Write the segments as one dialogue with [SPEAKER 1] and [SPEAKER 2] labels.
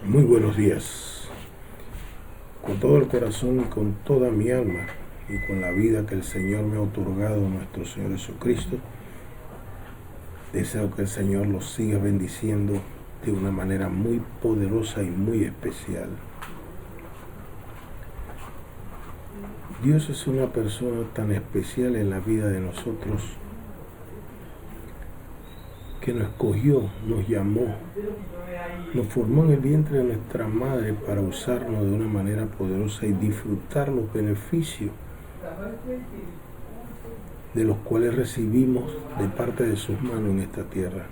[SPEAKER 1] Muy buenos días. Con todo el corazón y con toda mi alma y con la vida que el Señor me ha otorgado, nuestro Señor Jesucristo, deseo que el Señor los siga bendiciendo de una manera muy poderosa y muy especial. Dios es una persona tan especial en la vida de nosotros que nos escogió, nos llamó, nos formó en el vientre de nuestra madre para usarnos de una manera poderosa y disfrutar los beneficios de los cuales recibimos de parte de sus manos en esta tierra.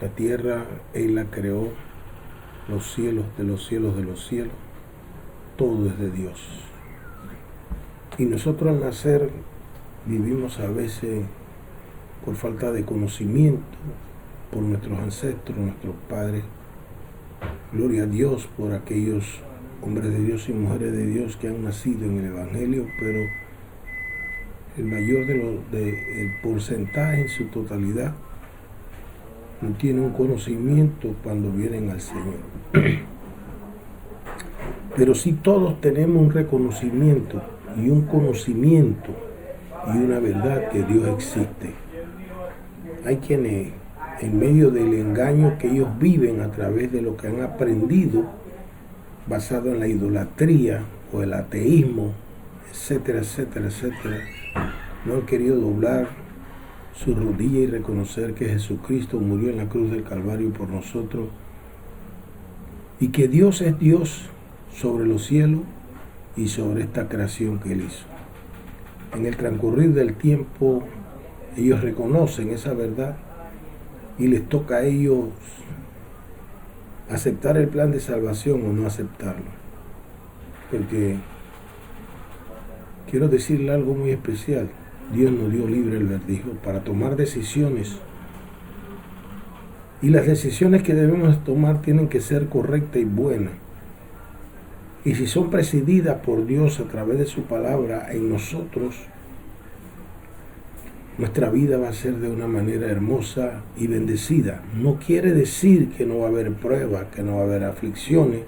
[SPEAKER 1] La tierra Él la creó, los cielos de los cielos de los cielos, todo es de Dios. Y nosotros al nacer vivimos a veces por falta de conocimiento, por nuestros ancestros, nuestros padres. Gloria a Dios por aquellos hombres de Dios y mujeres de Dios que han nacido en el Evangelio, pero el mayor del porcentaje en su totalidad no tiene un conocimiento cuando vienen al Señor. Pero sí todos tenemos un reconocimiento y un conocimiento y una verdad que Dios existe. Hay quienes, en medio del engaño que ellos viven a través de lo que han aprendido, basado en la idolatría o el ateísmo, etcétera, etcétera, etcétera, no han querido doblar su rodilla y reconocer que Jesucristo murió en la cruz del Calvario por nosotros y que Dios es Dios sobre los cielos y sobre esta creación que Él hizo. En el transcurrir del tiempo, ellos reconocen esa verdad y les toca a ellos aceptar el plan de salvación o no aceptarlo. Porque quiero decirle algo muy especial. Dios nos dio libre albedrío para tomar decisiones. Y las decisiones que debemos tomar tienen que ser correctas y buenas. Y si son presididas por Dios a través de su palabra en nosotros, nuestra vida va a ser de una manera hermosa y bendecida. No quiere decir que no va a haber pruebas, que no va a haber aflicciones,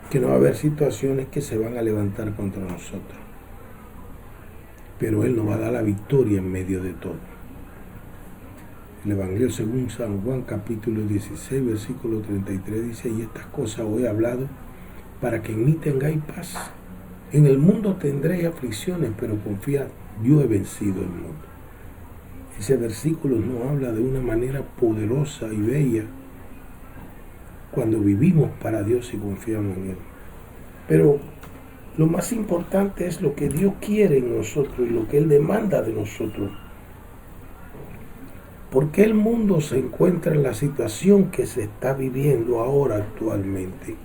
[SPEAKER 1] que no va a haber situaciones que se van a levantar contra nosotros. Pero Él nos va a dar la victoria en medio de todo. El Evangelio según San Juan, capítulo 16, versículo 33, dice: y estas cosas os he hablado para que en mí tengáis paz. En el mundo tendréis aflicciones, pero confiad, yo he vencido el mundo. Ese versículo nos habla de una manera poderosa y bella cuando vivimos para Dios y confiamos en Él. Pero lo más importante es lo que Dios quiere en nosotros y lo que Él demanda de nosotros. ¿Por qué el mundo se encuentra en la situación que se está viviendo ahora actualmente?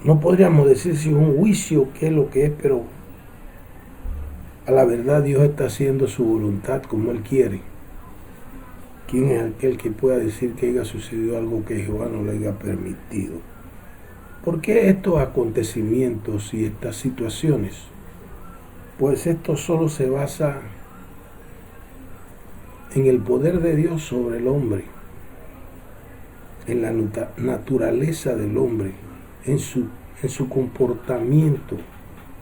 [SPEAKER 1] No podríamos decir si es un juicio, qué es lo que es, pero a la verdad Dios está haciendo su voluntad como Él quiere. ¿Quién es aquel que pueda decir que haya sucedido algo que Jehová no le haya permitido? ¿Por qué estos acontecimientos y estas situaciones? Pues esto solo se basa en el poder de Dios sobre el hombre, en la naturaleza del hombre, en su comportamiento,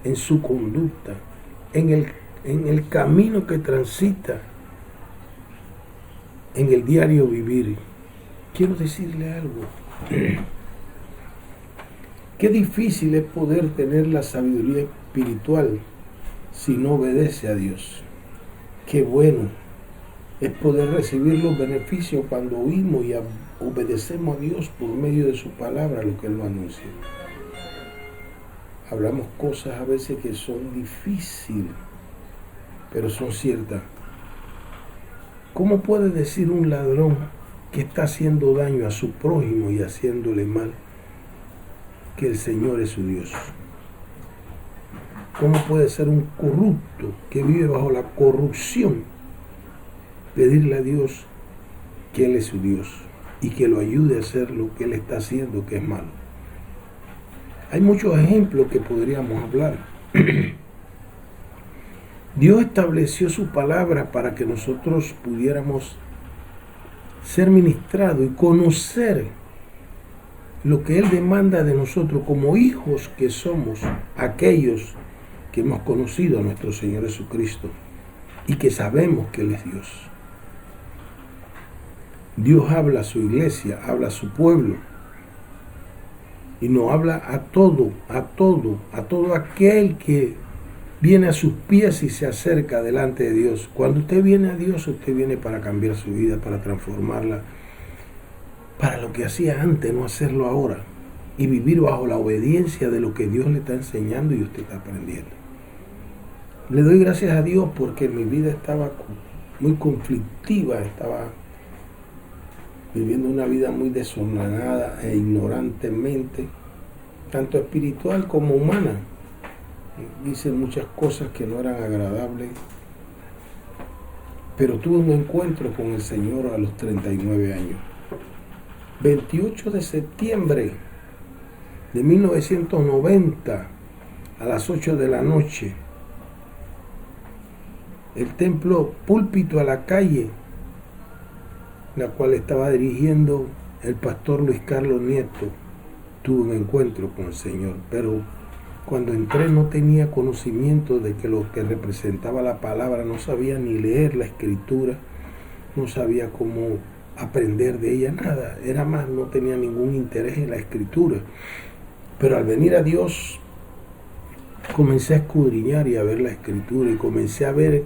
[SPEAKER 1] en su conducta, en el camino que transita, en el diario vivir. Quiero decirle algo. Qué difícil es poder tener la sabiduría espiritual si no obedece a Dios. Qué bueno es poder recibir los beneficios cuando oímos y obedecemos a Dios por medio de su palabra, lo que Él nos anuncia. Hablamos cosas a veces que son difíciles, pero son ciertas. ¿Cómo puede decir un ladrón que está haciendo daño a su prójimo y haciéndole mal que el Señor es su Dios? ¿Cómo puede ser un corrupto que vive bajo la corrupción pedirle a Dios que Él es su Dios y que lo ayude a hacer lo que Él está haciendo, que es malo? Hay muchos ejemplos que podríamos hablar. Dios estableció su palabra para que nosotros pudiéramos ser ministrado y conocer lo que Él demanda de nosotros como hijos que somos, aquellos que hemos conocido a nuestro Señor Jesucristo y que sabemos que Él es Dios. Dios habla a su iglesia, habla a su pueblo y nos habla a todo aquel que viene a sus pies y se acerca delante de Dios. Cuando usted viene a Dios, usted viene para cambiar su vida, para transformarla, para lo que hacía antes, no hacerlo ahora, y vivir bajo la obediencia de lo que Dios le está enseñando y usted está aprendiendo. Le doy gracias a Dios porque mi vida estaba muy conflictiva, estaba viviendo una vida muy desordenada e ignorantemente, tanto espiritual como humana. Hice muchas cosas que no eran agradables, pero tuve un encuentro con el Señor a los 39 años. 28 de septiembre de 1990 a las 8 de la noche, el templo Púlpito a la Calle, la cual estaba dirigiendo el pastor Luis Carlos Nieto, tuve un encuentro con el Señor, pero cuando entré no tenía conocimiento de que lo que representaba la palabra, no sabía ni leer la escritura, no sabía cómo aprender de ella, nada, era más, no tenía ningún interés en la escritura. Pero al venir a Dios comencé a escudriñar y a ver la escritura y comencé a ver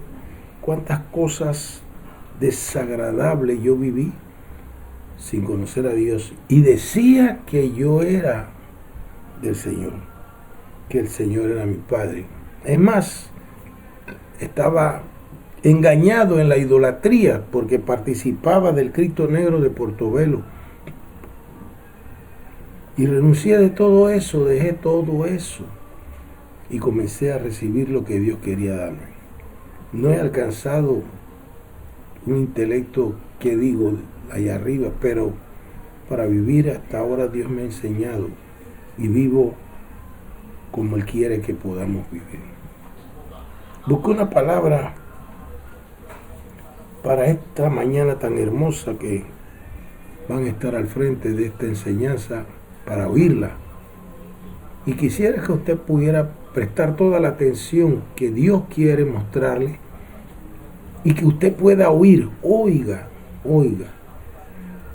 [SPEAKER 1] cuántas cosas desagradables yo viví sin conocer a Dios, y decía que yo era del Señor, que el Señor era mi Padre. Es más, estaba engañado en la idolatría porque participaba del Cristo Negro de Portobelo. Y renuncié de todo eso, dejé todo eso y comencé a recibir lo que Dios quería darme. No he alcanzado un intelecto que digo allá arriba, pero para vivir hasta ahora Dios me ha enseñado y vivo como Él quiere que podamos vivir. Busqué una palabra para esta mañana tan hermosa que van a estar al frente de esta enseñanza para oírla. Y quisiera que usted pudiera prestar toda la atención que Dios quiere mostrarle y que usted pueda oír, oiga,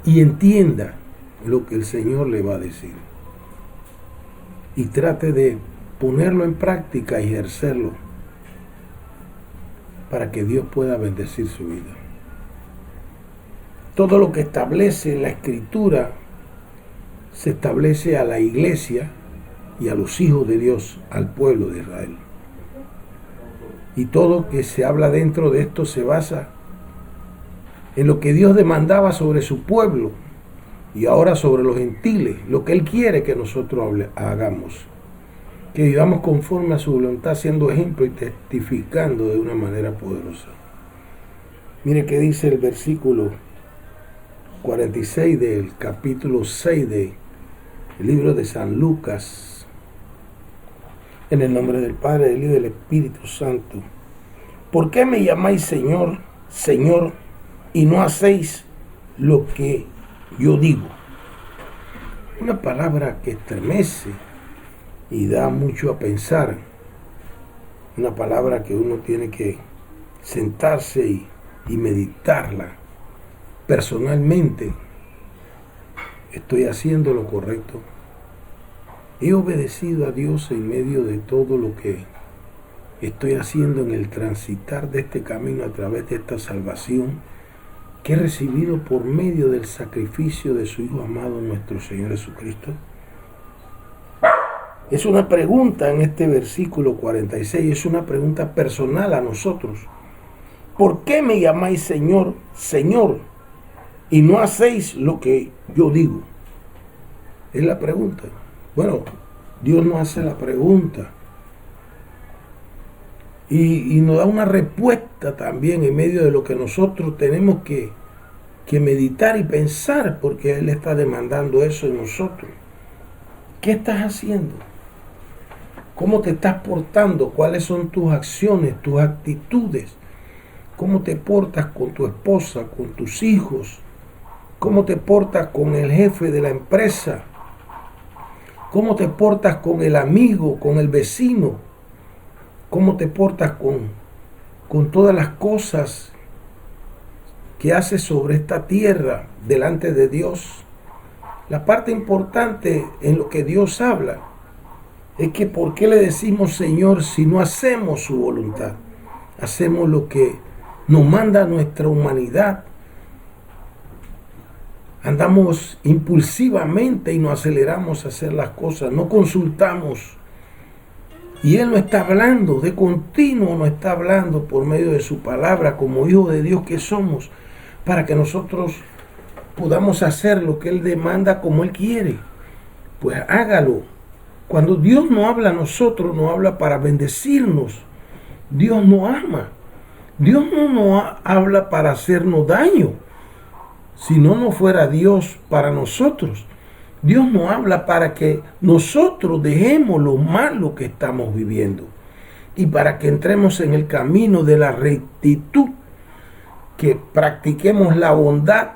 [SPEAKER 1] y entienda lo que el Señor le va a decir. Y trate de ponerlo en práctica y ejercerlo para que Dios pueda bendecir su vida. Todo lo que establece la Escritura se establece a la iglesia y a los hijos de Dios, al pueblo de Israel. Y todo que se habla dentro de esto se basa en lo que Dios demandaba sobre su pueblo y ahora sobre los gentiles, lo que Él quiere que nosotros hagamos. Que vivamos conforme a su voluntad, siendo ejemplo y testificando de una manera poderosa. Mire qué dice el versículo 46 del capítulo 6 del libro de San Lucas. En el nombre del Padre, del Hijo y del Espíritu Santo. ¿Por qué me llamáis Señor, Señor, y no hacéis lo que yo digo? Una palabra que estremece y da mucho a pensar. Una palabra que uno tiene que sentarse y meditarla. Personalmente, ¿estoy haciendo lo correcto? ¿He obedecido a Dios en medio de todo lo que estoy haciendo en el transitar de este camino a través de esta salvación que he recibido por medio del sacrificio de su Hijo amado, nuestro Señor Jesucristo? Es una pregunta en este versículo 46, es una pregunta personal a nosotros. ¿Por qué me llamáis Señor, Señor, y no hacéis lo que yo digo? Es la pregunta. Bueno, Dios nos hace la pregunta y nos da una respuesta también en medio de lo que nosotros tenemos que meditar y pensar, porque Él está demandando eso en nosotros. ¿Qué estás haciendo? ¿Cómo te estás portando? ¿Cuáles son tus acciones, tus actitudes? ¿Cómo te portas con tu esposa, con tus hijos, cómo te portas con el jefe de la empresa, cómo te portas con el amigo, con el vecino, cómo te portas con todas las cosas que haces sobre esta tierra delante de Dios. La parte importante en lo que Dios habla es que ¿por qué le decimos Señor si no hacemos su voluntad? Hacemos lo que nos manda nuestra humanidad. Andamos impulsivamente y nos aceleramos a hacer las cosas, no consultamos. Y Él nos está hablando, de continuo nos está hablando por medio de su palabra, como hijos de Dios que somos, para que nosotros podamos hacer lo que Él demanda como Él quiere. Pues hágalo. Cuando Dios nos habla a nosotros, nos habla para bendecirnos. Dios nos ama. Dios no nos habla para hacernos daño. Si no fuera Dios para nosotros, Dios nos habla para que nosotros dejemos lo malo que estamos viviendo y para que entremos en el camino de la rectitud, que practiquemos la bondad,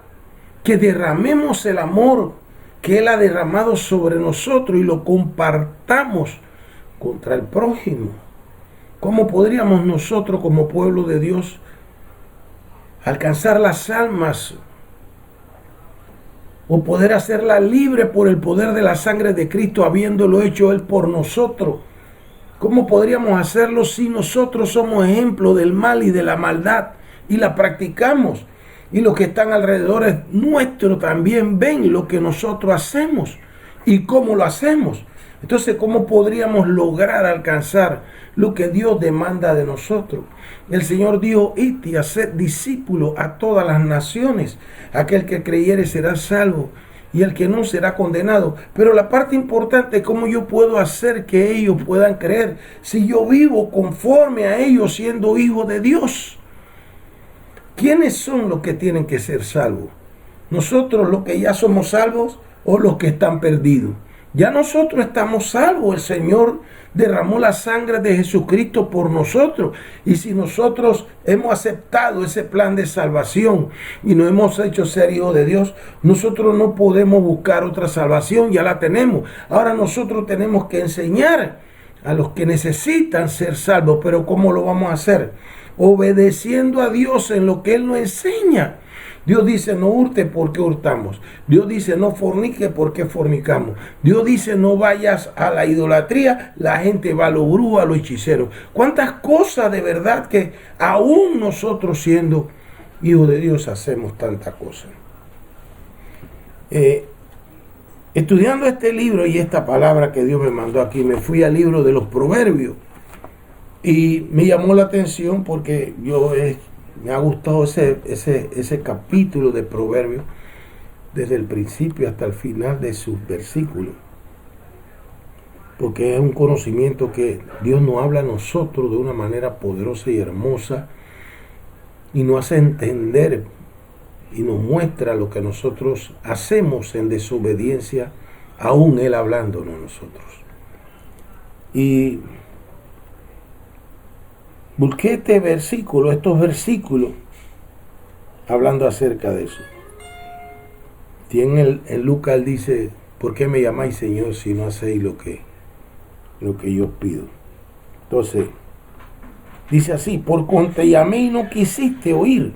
[SPEAKER 1] que derramemos el amor que Él ha derramado sobre nosotros y lo compartamos contra el prójimo. ¿Cómo podríamos nosotros como pueblo de Dios alcanzar las almas o poder hacerla libre por el poder de la sangre de Cristo, habiéndolo hecho Él por nosotros? ¿Cómo podríamos hacerlo si nosotros somos ejemplo del mal y de la maldad y la practicamos? Y los que están alrededor nuestro también ven lo que nosotros hacemos y cómo lo hacemos. Entonces, ¿cómo podríamos lograr alcanzar lo que Dios demanda de nosotros? El Señor dijo: id y haced discípulos a todas las naciones. Aquel que creyere será salvo y el que no será condenado. Pero la parte importante es cómo yo puedo hacer que ellos puedan creer si yo vivo conforme a ellos siendo hijo de Dios. ¿Quiénes son los que tienen que ser salvos? ¿Nosotros los que ya somos salvos o los que están perdidos? Ya nosotros estamos salvos. El Señor derramó la sangre de Jesucristo por nosotros. Y si nosotros hemos aceptado ese plan de salvación y nos hemos hecho ser hijos de Dios, nosotros no podemos buscar otra salvación, ya la tenemos. Ahora nosotros tenemos que enseñar a los que necesitan ser salvos. Pero ¿cómo lo vamos a hacer? Obedeciendo a Dios en lo que Él nos enseña. Dios dice: no hurte, ¿por qué hurtamos? Dios dice: no fornique, ¿por qué fornicamos? Dios dice: no vayas a la idolatría. La gente va a los brujos, a los hechiceros. ¿Cuántas cosas de verdad que aún nosotros siendo hijos de Dios hacemos tantas cosas? Estudiando este libro y esta palabra que Dios me mandó aquí, me fui al libro de los Proverbios y me llamó la atención porque me ha gustado ese capítulo de Proverbios desde el principio hasta el final de sus versículos, porque es un conocimiento que Dios nos habla a nosotros de una manera poderosa y hermosa y nos hace entender y nos muestra lo que nosotros hacemos en desobediencia, aún Él hablándonos a nosotros. Y busqué estos versículos hablando acerca de eso. Y en Lucas él dice: ¿por qué me llamáis Señor si no hacéis lo que yo pido? Entonces, dice así: por cuanto te llamé y no quisiste oír,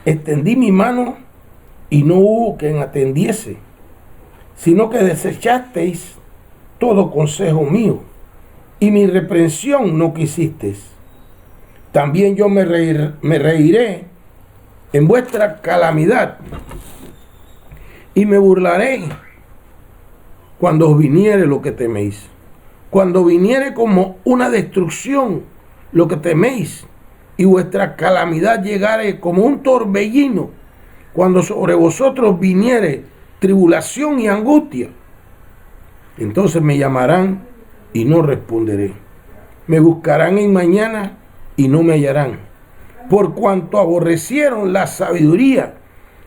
[SPEAKER 1] extendí mi mano y no hubo quien atendiese, sino que desechasteis todo consejo mío, y mi reprensión no quisisteis. También yo me reiré en vuestra calamidad, y me burlaré cuando os viniere lo que teméis. Cuando viniere como una destrucción lo que teméis, y vuestra calamidad llegare como un torbellino, cuando sobre vosotros viniere tribulación y angustia, entonces me llamarán y no responderé. Me buscarán en mañana y no me hallarán, por cuanto aborrecieron la sabiduría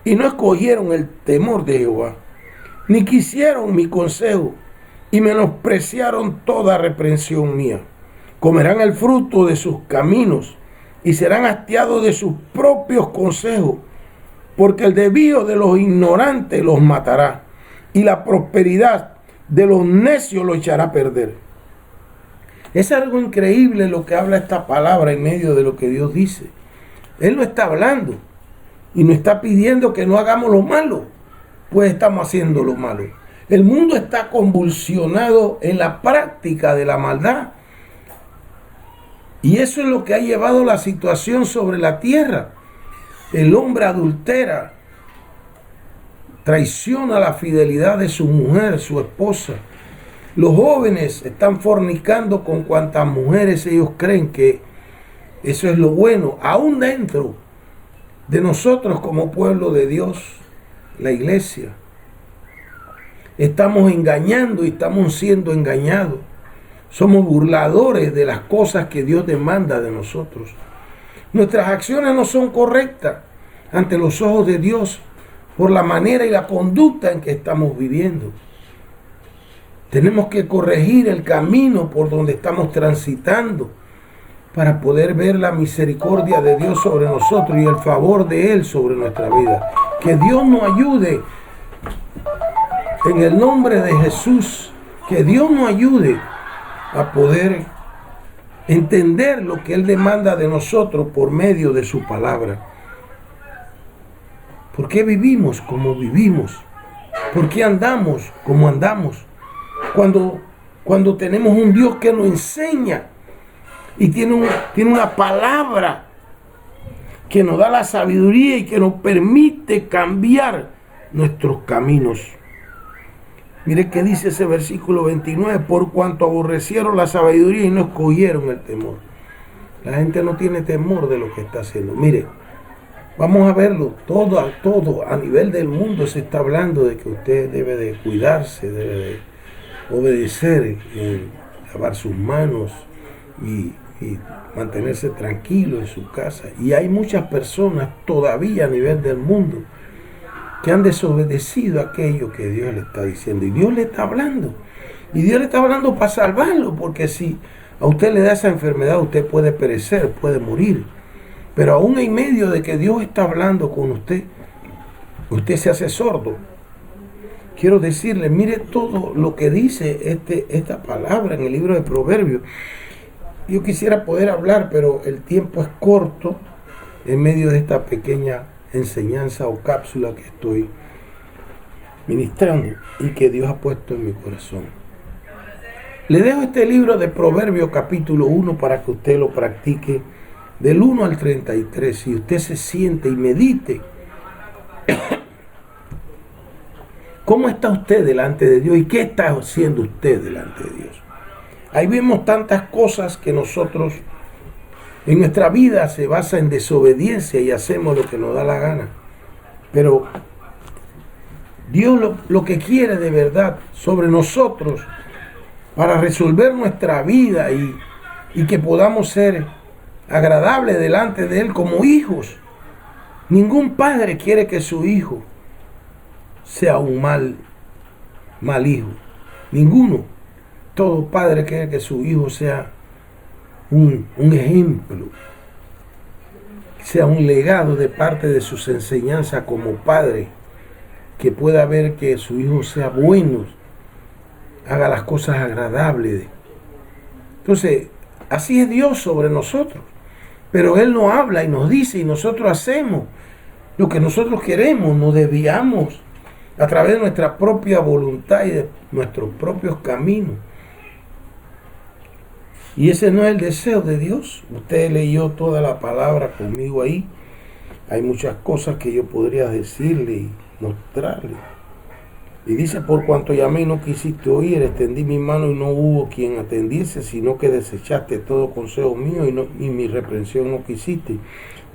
[SPEAKER 1] y no escogieron el temor de Jehová, ni quisieron mi consejo y menospreciaron toda reprensión mía. Comerán el fruto de sus caminos y serán hastiados de sus propios consejos, porque el desvío de los ignorantes los matará, y la prosperidad de los necios los echará a perder. Es algo increíble lo que habla esta palabra en medio de lo que Dios dice. Él no está hablando y nos está pidiendo que no hagamos lo malo, pues estamos haciendo lo malo. El mundo está convulsionado en la práctica de la maldad. Y eso es lo que ha llevado la situación sobre la tierra. El hombre adultera, traiciona la fidelidad de su mujer, su esposa. Los jóvenes están fornicando con cuantas mujeres ellos creen que eso es lo bueno. Aún dentro de nosotros como pueblo de Dios, la iglesia, estamos engañando y estamos siendo engañados. Somos burladores de las cosas que Dios demanda de nosotros. Nuestras acciones no son correctas ante los ojos de Dios por la manera y la conducta en que estamos viviendo. Tenemos que corregir el camino por donde estamos transitando para poder ver la misericordia de Dios sobre nosotros y el favor de Él sobre nuestra vida. Que Dios nos ayude en el nombre de Jesús. Que Dios nos ayude a poder entender lo que Él demanda de nosotros por medio de su palabra. ¿Por qué vivimos como vivimos? ¿Por qué andamos como andamos? Cuando tenemos un Dios que nos enseña y tiene una palabra que nos da la sabiduría y que nos permite cambiar nuestros caminos. Mire qué dice ese versículo 29, por cuanto aborrecieron la sabiduría y no escogieron el temor. La gente no tiene temor de lo que está haciendo. Mire, vamos a verlo, todo a nivel del mundo se está hablando de que usted debe de cuidarse, debe de obedecer, lavar sus manos y mantenerse tranquilo en su casa. Y hay muchas personas todavía a nivel del mundo que han desobedecido aquello que Dios le está diciendo. Y Dios le está hablando. Y Dios le está hablando para salvarlo, porque si a usted le da esa enfermedad, usted puede perecer, puede morir. Pero aún en medio de que Dios está hablando con usted, usted se hace sordo. Quiero decirle, mire todo lo que dice esta palabra en el libro de Proverbios. Yo quisiera poder hablar, pero el tiempo es corto en medio de esta pequeña enseñanza o cápsula que estoy ministrando y que Dios ha puesto en mi corazón. Le dejo este libro de Proverbios capítulo 1 para que usted lo practique del 1 al 33 y usted se siente y medite cómo está usted delante de Dios y qué está haciendo usted delante de Dios. Ahí vemos tantas cosas que nosotros en nuestra vida se basa en desobediencia y hacemos lo que nos da la gana. Pero Dios lo que quiere de verdad sobre nosotros para resolver nuestra vida y que podamos ser agradables delante de Él como hijos. Ningún padre quiere que su hijo sea un mal hijo. Ninguno. Todo padre quiere que su hijo sea un ejemplo, sea un legado de parte de sus enseñanzas como padre, que pueda ver que su hijo sea bueno, haga las cosas agradables. Entonces, así es Dios sobre nosotros. Pero Él nos habla y nos dice y nosotros hacemos lo que nosotros queremos, nos desviamos a través de nuestra propia voluntad y de nuestros propios caminos. Y ese no es el deseo de Dios. Usted leyó toda la palabra conmigo ahí. Hay muchas cosas que yo podría decirle y mostrarle. Y dice, por cuanto llamé y no quisiste oír, extendí mi mano y no hubo quien atendiese, sino que desechaste todo consejo mío y mi reprensión no quisiste.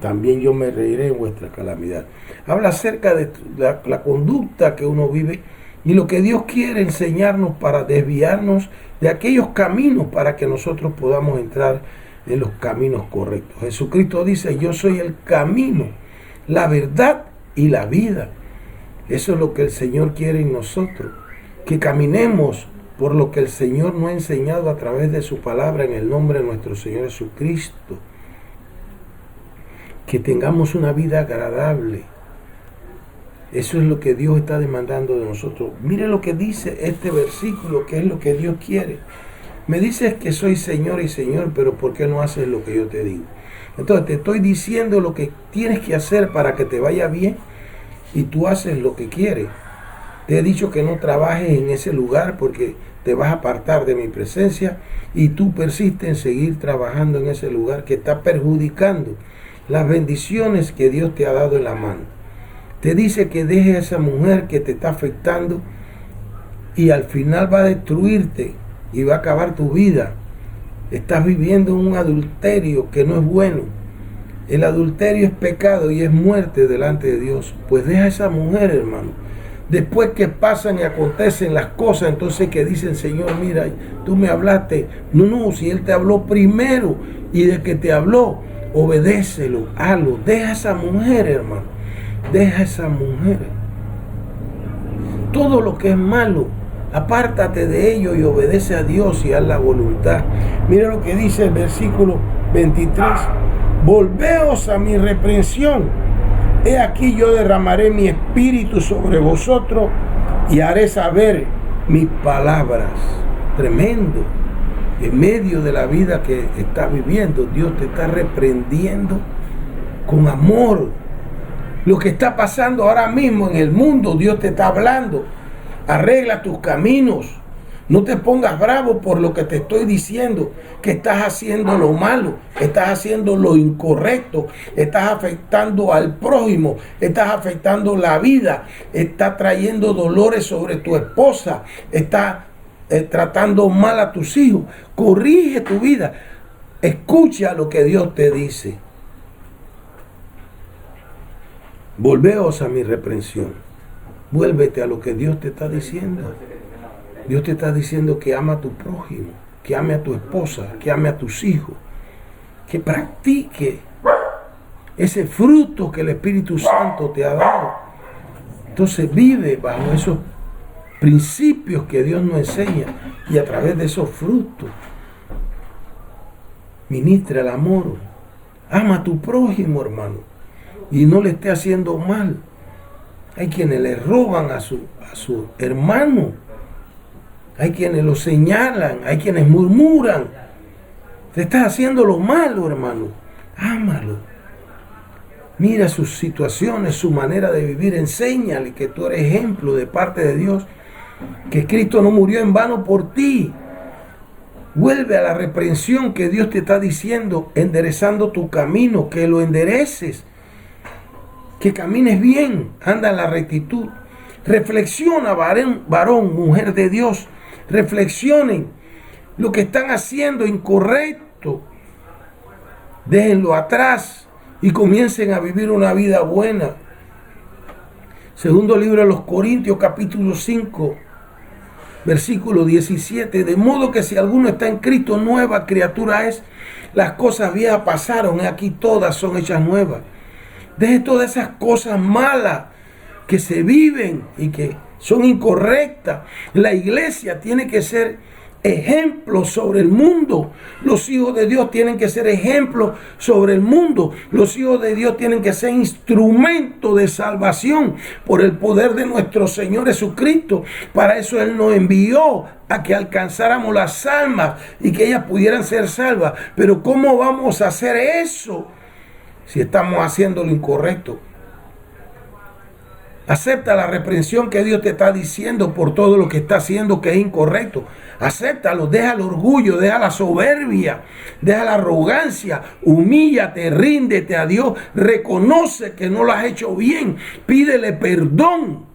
[SPEAKER 1] También yo me reiré en vuestra calamidad. Habla acerca de la conducta que uno vive y lo que Dios quiere enseñarnos para desviarnos de aquellos caminos para que nosotros podamos entrar en los caminos correctos. Jesucristo dice, yo soy el camino, la verdad y la vida. Eso es lo que el Señor quiere en nosotros, que caminemos por lo que el Señor nos ha enseñado a través de su palabra en el nombre de nuestro Señor Jesucristo. Que tengamos una vida agradable Eso es lo que Dios está demandando de nosotros. Mire lo que dice este versículo, que es lo que Dios quiere. Me dices que soy Señor y Señor, pero ¿por qué no haces lo que yo te digo? Entonces te estoy diciendo lo que tienes que hacer para que te vaya bien y tú haces lo que quieres. Te he dicho que no trabajes en ese lugar porque te vas a apartar de mi presencia y tú persistes en seguir trabajando en ese lugar que está perjudicando las bendiciones que Dios te ha dado en la mano. Te dice que dejes a esa mujer que te está afectando y al final va a destruirte y va a acabar tu vida. Estás viviendo un adulterio que no es bueno. El adulterio es pecado y es muerte delante de Dios. Pues deja a esa mujer, hermano. Después que pasan y acontecen las cosas, entonces que dicen, Señor, mira, tú me hablaste. No, si Él te habló primero y de que te habló, obedécelo, hazlo. Deja a esa mujer, hermano. Deja a esa mujer. Todo lo que es malo, apártate de ello y obedece a Dios y haz la voluntad. Mira lo que dice el versículo 23. Volveos a mi reprensión. He aquí yo derramaré mi espíritu sobre vosotros y haré saber mis palabras. Tremendo. En medio de la vida que estás viviendo, Dios te está reprendiendo con amor. Lo que está pasando ahora mismo en el mundo, Dios te está hablando. Arregla tus caminos. No te pongas bravo por lo que te estoy diciendo, que estás haciendo lo malo, estás haciendo lo incorrecto, estás afectando al prójimo, estás afectando la vida, estás trayendo dolores sobre tu esposa, estás tratando mal a tus hijos. Corrige tu vida. Escucha lo que Dios te dice. Volveos a mi reprensión. Vuélvete a lo que Dios te está diciendo. Dios te está diciendo que ama a tu prójimo, que ame a tu esposa, que ame a tus hijos, que practique ese fruto que el Espíritu Santo te ha dado. Entonces vive bajo esos principios que Dios nos enseña y a través de esos frutos ministra el amor. Ama a tu prójimo, hermano, y no le esté haciendo mal. Hay quienes le roban a su hermano. Hay quienes lo señalan. Hay quienes murmuran. Te estás haciendo lo malo, hermano. Ámalo. Mira sus situaciones, su manera de vivir. Enséñale que tú eres ejemplo de parte de Dios. Que Cristo no murió en vano por ti. Vuelve a la reprensión que Dios te está diciendo, enderezando tu camino, que lo endereces. Que camines bien, anda en la rectitud. Reflexiona, varón, mujer de Dios. Reflexionen lo que están haciendo incorrecto. Déjenlo atrás y comiencen a vivir una vida buena. Segundo libro de los Corintios, capítulo 5, versículo 17. De modo que si alguno está en Cristo, nueva criatura es. Las cosas viejas pasaron, y aquí todas son hechas nuevas. Deje todas esas cosas malas que se viven y que son incorrectas. La iglesia tiene que ser ejemplo sobre el mundo. Los hijos de Dios tienen que ser ejemplo sobre el mundo. Los hijos de Dios tienen que ser instrumento de salvación por el poder de nuestro Señor Jesucristo. Para eso Él nos envió a que alcanzáramos las almas y que ellas pudieran ser salvas. Pero ¿cómo vamos a hacer eso si estamos haciendo lo incorrecto? Acepta la reprensión que Dios te está diciendo por todo lo que está haciendo que es incorrecto. Acéptalo, deja el orgullo, deja la soberbia, deja la arrogancia, humíllate, ríndete a Dios, reconoce que no lo has hecho bien, pídele perdón.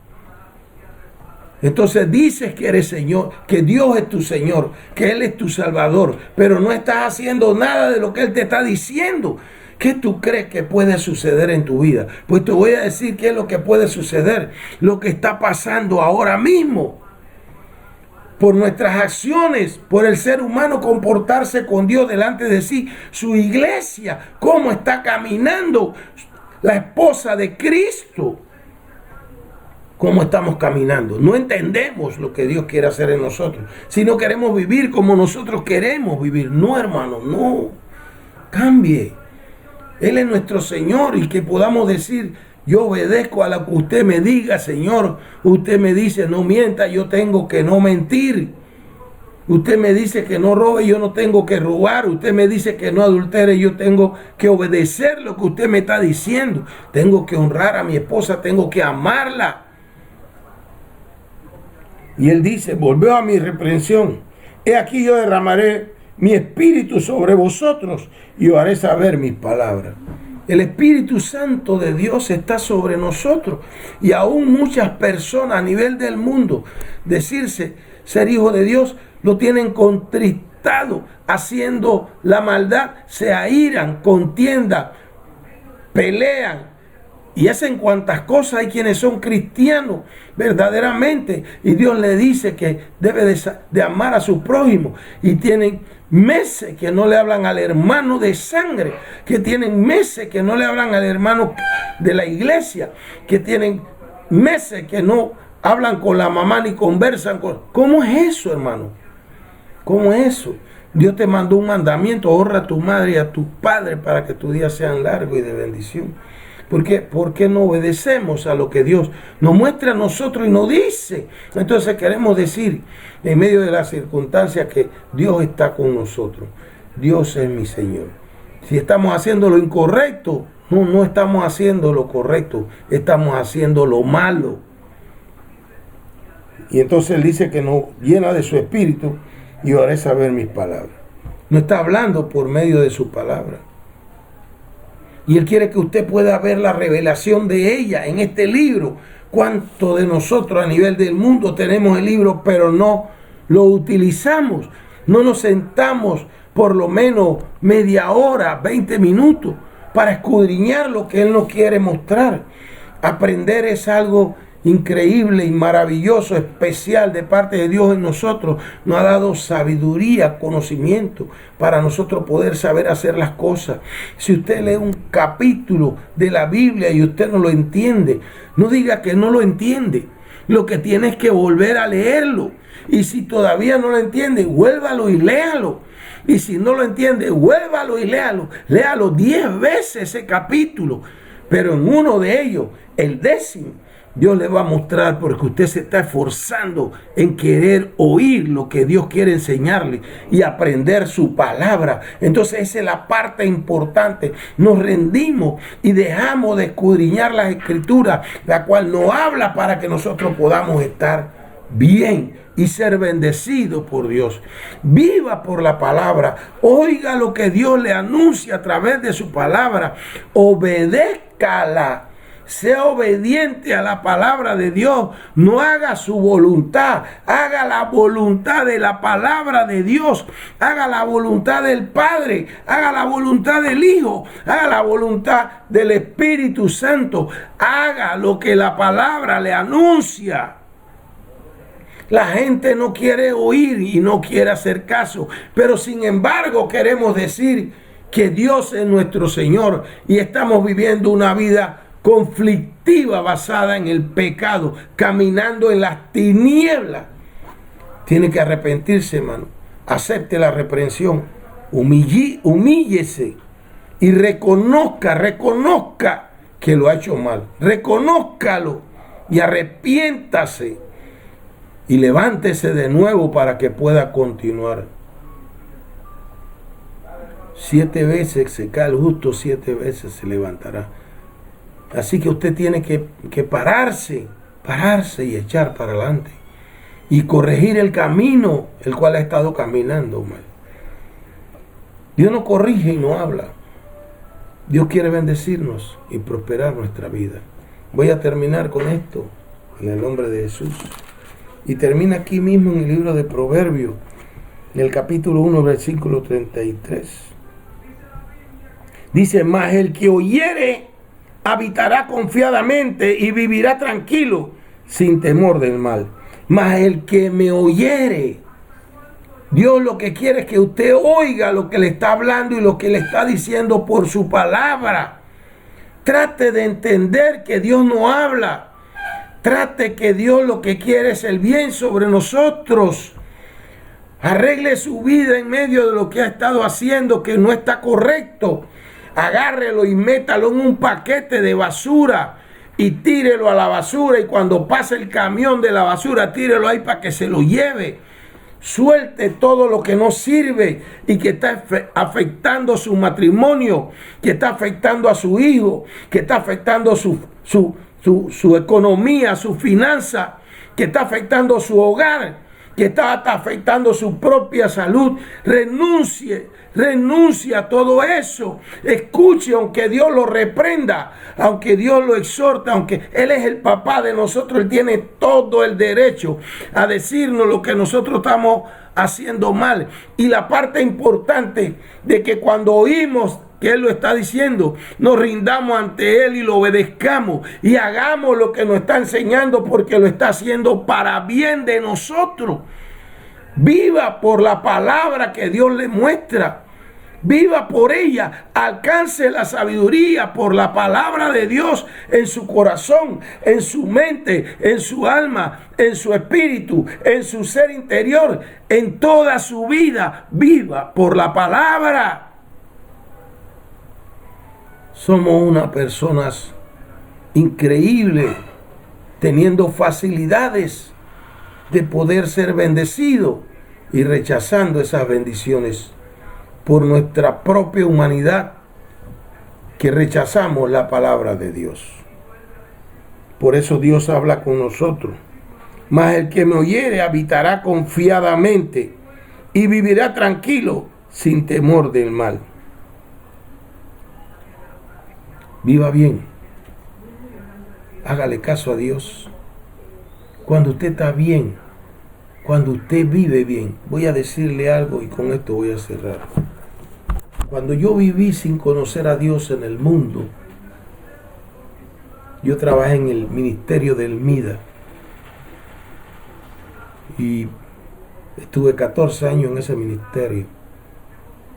[SPEAKER 1] Entonces dices que eres Señor, que Dios es tu Señor, que Él es tu Salvador, pero no estás haciendo nada de lo que Él te está diciendo. ¿Qué tú crees que puede suceder en tu vida? Pues te voy a decir qué es lo que puede suceder. Lo que está pasando ahora mismo. Por nuestras acciones, por el ser humano comportarse con Dios delante de sí. Su iglesia, cómo está caminando la esposa de Cristo. Cómo estamos caminando. No entendemos lo que Dios quiere hacer en nosotros. Si no queremos vivir como nosotros queremos vivir. No, hermano, no. Cambie. Él es nuestro Señor y que podamos decir Yo obedezco a lo que usted me diga, Señor. Usted me dice no mienta, yo tengo que no mentir. Usted me dice que no robe, yo no tengo que robar. Usted me dice que no adultere, yo tengo que obedecer lo que usted me está diciendo. Tengo que honrar a mi esposa, tengo que amarla. Y él dice, volvió a mi reprensión. He aquí yo derramaré mi espíritu sobre vosotros y os haré saber mis palabras. El Espíritu Santo de Dios está sobre nosotros. Y aún muchas personas a nivel del mundo, decirse ser hijo de Dios, lo tienen contristado, haciendo la maldad, se airan, contiendan, pelean y hacen cuantas cosas. Hay quienes son cristianos verdaderamente y Dios le dice que debe de amar a su prójimo, y tienen meses que no le hablan al hermano de sangre, que tienen meses que no le hablan al hermano de la iglesia, que tienen meses que no hablan con la mamá ni conversan con... ¿Cómo es eso, hermano? ¿Cómo es eso? Dios te mandó un mandamiento: honra a tu madre y a tu padre para que tus días sean largos y de bendición. ¿Por qué no obedecemos a lo que Dios nos muestra a nosotros y nos dice? Entonces queremos decir, en medio de las circunstancias, que Dios está con nosotros. Dios es mi Señor. Si estamos haciendo lo incorrecto, no estamos haciendo lo correcto, estamos haciendo lo malo. Y entonces Él dice que nos llena de su espíritu y os haré saber mis palabras. No está hablando por medio de su palabra. Y Él quiere que usted pueda ver la revelación de ella en este libro. ¿Cuántos de nosotros a nivel del mundo tenemos el libro, pero no lo utilizamos? No nos sentamos por lo menos media hora, 20 minutos, para escudriñar lo que Él nos quiere mostrar. Aprender es algo increíble y maravilloso, especial de parte de Dios en nosotros. Nos ha dado sabiduría, conocimiento para nosotros poder saber hacer las cosas. Si usted lee un capítulo de la Biblia y usted no lo entiende, no diga que no lo entiende. Lo que tiene es que volver a leerlo. Y si todavía no lo entiende, vuélvalo y léalo. Y si no lo entiende, vuélvalo y léalo. Léalo 10 veces ese capítulo. Pero en uno de ellos, el 10º, Dios le va a mostrar, porque usted se está esforzando en querer oír lo que Dios quiere enseñarle y aprender su palabra. Entonces esa es la parte importante. Nos rendimos y dejamos de escudriñar las escrituras, la cual nos habla para que nosotros podamos estar bien y ser bendecidos por Dios. Viva por la palabra. Oiga lo que Dios le anuncia a través de su palabra. Obedézcala. Sea obediente a la palabra de Dios. No haga su voluntad. Haga la voluntad de la palabra de Dios. Haga la voluntad del Padre. Haga la voluntad del Hijo. Haga la voluntad del Espíritu Santo. Haga lo que la palabra le anuncia. La gente no quiere oír y no quiere hacer caso. Pero sin embargo queremos decir que Dios es nuestro Señor. Y estamos viviendo una vida conflictiva basada en el pecado, caminando en las tinieblas. Tiene que arrepentirse, hermano. Acepte la reprensión. Humíllese y reconozca que lo ha hecho mal. Reconózcalo y arrepiéntase y levántese de nuevo para que pueda continuar. 7 veces se cae el justo, 7 veces se levantará. Así que usted tiene que pararse y echar para adelante y corregir el camino el cual ha estado caminando mal. Dios no corrige y no habla. Dios quiere bendecirnos y prosperar nuestra vida. Voy a terminar con esto en el nombre de Jesús. Y termina aquí mismo en el libro de Proverbios, en el capítulo 1, versículo 33. Dice: mas el que oyere habitará confiadamente y vivirá tranquilo, sin temor del mal. Mas el que me oyere, Dios lo que quiere es que usted oiga lo que le está hablando y lo que le está diciendo por su palabra. Trate de entender que Dios no habla. Trate que Dios lo que quiere es el bien sobre nosotros. Arregle su vida en medio de lo que ha estado haciendo que no está correcto. Agárrelo y métalo en un paquete de basura y tírelo a la basura, y cuando pase el camión de la basura, tírelo ahí para que se lo lleve. Suelte todo lo que no sirve y que está afectando su matrimonio, que está afectando a su hijo, que está afectando su economía, su finanza, que está afectando su hogar, que está afectando su propia salud. Renuncie a todo eso. Escuche, aunque Dios lo reprenda, aunque Dios lo exhorta, aunque Él es el papá de nosotros, Él tiene todo el derecho a decirnos lo que nosotros estamos haciendo mal. Y la parte importante de que cuando oímos que Él lo está diciendo, nos rindamos ante Él y lo obedezcamos y hagamos lo que nos está enseñando, porque lo está haciendo para bien de nosotros. Viva por la palabra que Dios le muestra. Viva por ella, alcance la sabiduría por la palabra de Dios en su corazón, en su mente, en su alma, en su espíritu, en su ser interior, en toda su vida. Viva por la palabra. Somos unas personas increíbles, teniendo facilidades de poder ser bendecidos y rechazando esas bendiciones por nuestra propia humanidad, que rechazamos la palabra de Dios. Por eso Dios habla con nosotros. Mas el que me oyere habitará confiadamente y vivirá tranquilo sin temor del mal. Viva bien. Hágale caso a Dios. Cuando usted está bien, cuando usted vive bien, voy a decirle algo y con esto voy a cerrar. Cuando yo viví sin conocer a Dios en el mundo, yo trabajé en el ministerio del MIDA y estuve 14 años en ese ministerio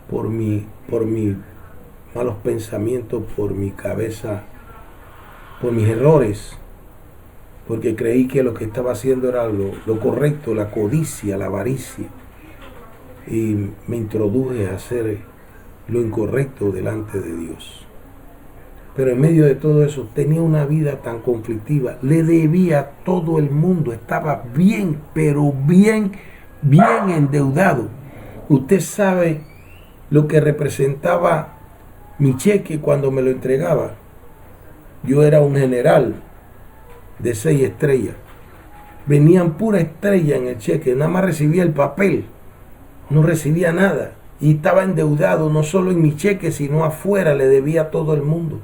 [SPEAKER 1] por mis malos pensamientos, por mi cabeza, por mis errores, porque creí que lo que estaba haciendo era lo correcto, la codicia, la avaricia, y me introduje a hacer lo incorrecto delante de Dios. Pero en medio de todo eso tenía una vida tan conflictiva, le debía a todo el mundo, estaba bien, pero bien endeudado. Usted sabe lo que representaba mi cheque cuando me lo entregaba. Yo era un general de 6 estrellas. Venían pura estrella en el cheque, nada más recibía el papel, no recibía nada. Y estaba endeudado, no solo en mi cheque, sino afuera, le debía a todo el mundo.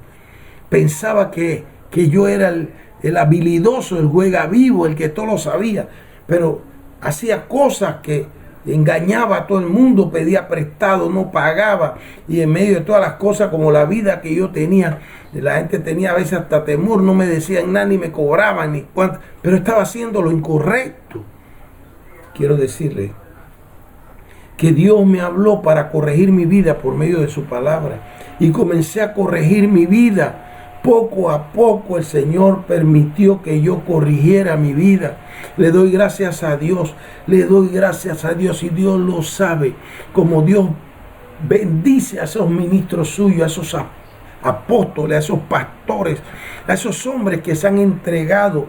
[SPEAKER 1] Pensaba que yo era el habilidoso, el juega vivo, el que todo lo sabía, pero hacía cosas que engañaba a todo el mundo, pedía prestado, no pagaba, y en medio de todas las cosas, como la vida que yo tenía, la gente tenía a veces hasta temor, no me decían nada, ni me cobraban, ni cuánto, pero estaba haciendo lo incorrecto. Quiero decirle que Dios me habló para corregir mi vida por medio de su palabra, y comencé a corregir mi vida. Poco a poco el Señor permitió que yo corrigiera mi vida. Le doy gracias a Dios, le doy gracias a Dios, y Dios lo sabe. Como Dios bendice a esos ministros suyos, a esos apóstoles, a esos pastores, a esos hombres que se han entregado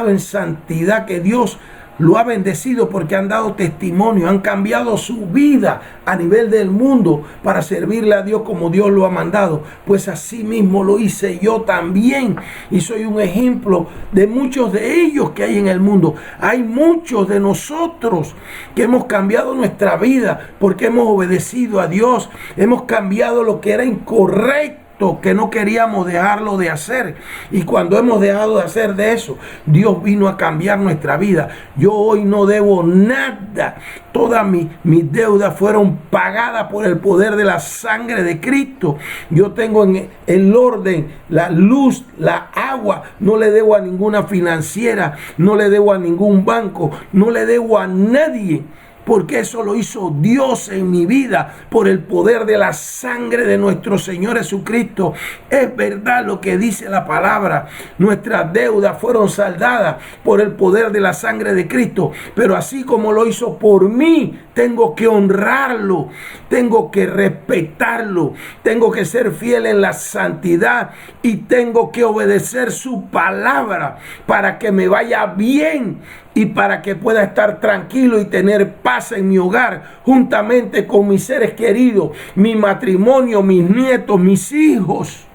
[SPEAKER 1] en santidad, que Dios lo ha bendecido porque han dado testimonio, han cambiado su vida a nivel del mundo para servirle a Dios como Dios lo ha mandado. Pues así mismo lo hice yo también, y soy un ejemplo de muchos de ellos que hay en el mundo. Hay muchos de nosotros que hemos cambiado nuestra vida porque hemos obedecido a Dios, hemos cambiado lo que era incorrecto, que no queríamos dejarlo de hacer, y cuando hemos dejado de hacer de eso, Dios vino a cambiar nuestra vida. Yo hoy no debo nada, todas mis deudas fueron pagadas por el poder de la sangre de Cristo. Yo tengo en el orden la luz, la agua, no le debo a ninguna financiera, no le debo a ningún banco, no le debo a nadie, porque eso lo hizo Dios en mi vida por el poder de la sangre de nuestro Señor Jesucristo. Es verdad lo que dice la palabra. Nuestras deudas fueron saldadas por el poder de la sangre de Cristo, pero así como lo hizo por mí, tengo que honrarlo, tengo que respetarlo, tengo que ser fiel en la santidad y tengo que obedecer su palabra para que me vaya bien y para que pueda estar tranquilo y tener paz en mi hogar, juntamente con mis seres queridos, mi matrimonio, mis nietos, mis hijos.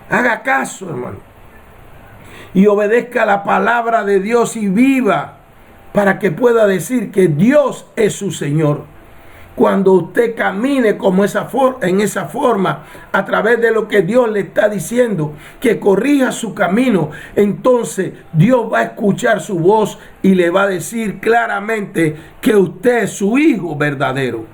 [SPEAKER 1] Haga caso, hermano, y obedezca la palabra de Dios y viva para que pueda decir que Dios es su Señor. Cuando usted camine como en esa forma, a través de lo que Dios le está diciendo, que corrija su camino, entonces Dios va a escuchar su voz y le va a decir claramente que usted es su hijo verdadero.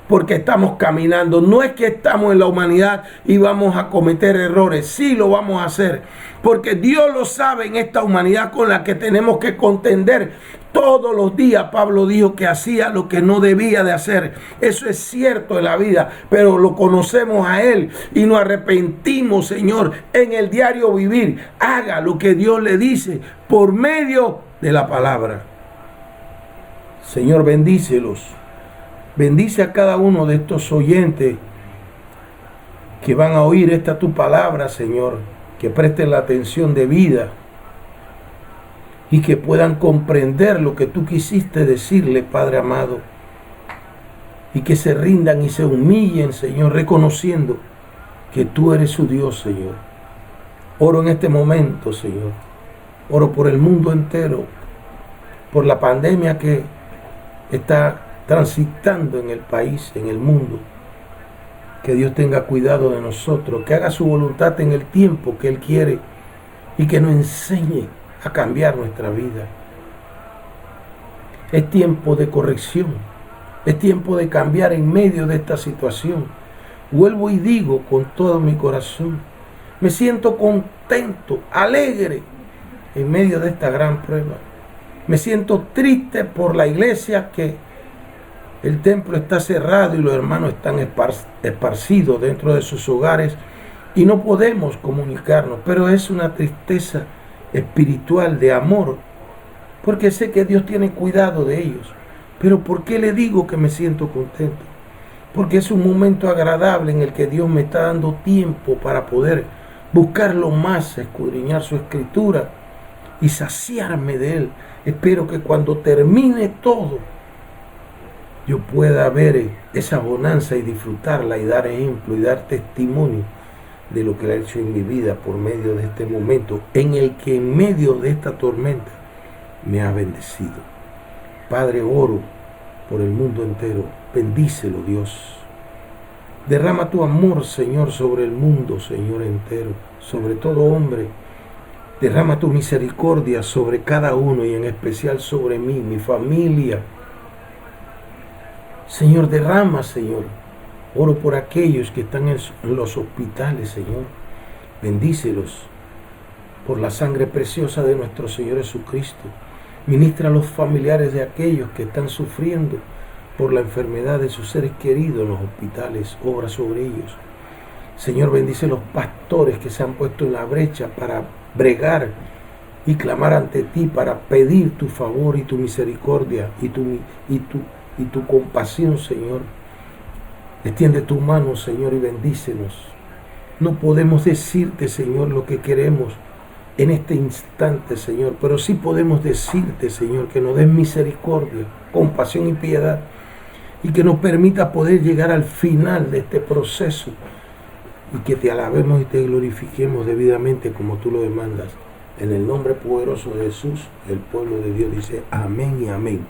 [SPEAKER 1] Porque estamos caminando, no es que estamos en la humanidad y vamos a cometer errores, sí lo vamos a hacer, porque Dios lo sabe en esta humanidad con la que tenemos que contender todos los días. Pablo dijo que hacía lo que no debía de hacer, eso es cierto en la vida, pero lo conocemos a Él y nos arrepentimos, Señor, en el diario vivir. Haga lo que Dios le dice por medio de la palabra. Señor, bendícelos. Bendice a cada uno de estos oyentes que van a oír esta tu palabra, Señor, que presten la atención debida y que puedan comprender lo que tú quisiste decirle, Padre amado, y que se rindan y se humillen, Señor, reconociendo que tú eres su Dios, Señor. Oro en este momento, Señor. Oro por el mundo entero, por la pandemia que está transitando en el país, en el mundo. Que Dios tenga cuidado de nosotros, que haga su voluntad en el tiempo que Él quiere y que nos enseñe a cambiar nuestra vida. Es tiempo de corrección, es tiempo de cambiar en medio de esta situación. Vuelvo y digo con todo mi corazón, me siento contento, alegre en medio de esta gran prueba. Me siento triste por la iglesia, que el templo está cerrado y los hermanos están esparcidos dentro de sus hogares y no podemos comunicarnos, pero es una tristeza espiritual de amor, porque sé que Dios tiene cuidado de ellos. Pero ¿por qué le digo que me siento contento? Porque es un momento agradable en el que Dios me está dando tiempo para poder buscarlo más, escudriñar su escritura y saciarme de Él. Espero que cuando termine todo, yo pueda ver esa bonanza y disfrutarla y dar ejemplo y dar testimonio de lo que Él ha hecho en mi vida por medio de este momento en el que en medio de esta tormenta me ha bendecido. Padre, oro por el mundo entero. Bendícelo, Dios. Derrama tu amor, Señor, sobre el mundo, Señor, entero, sobre todo hombre. Derrama tu misericordia sobre cada uno y en especial sobre mí, mi familia. Señor, derrama, Señor. Oro por aquellos que están en los hospitales, Señor. Bendícelos por la sangre preciosa de nuestro Señor Jesucristo. Ministra a los familiares de aquellos que están sufriendo por la enfermedad de sus seres queridos en los hospitales. Obra sobre ellos. Señor, bendice a los pastores que se han puesto en la brecha para bregar y clamar ante ti, para pedir tu favor y tu misericordia y tu compasión, Señor. Extiende tu mano, Señor, y bendícenos. No podemos decirte, Señor, lo que queremos en este instante, Señor, pero sí podemos decirte, Señor, que nos des misericordia, compasión y piedad, y que nos permita poder llegar al final de este proceso y que te alabemos y te glorifiquemos debidamente como tú lo demandas. En el nombre poderoso de Jesús, el pueblo de Dios dice amén y amén.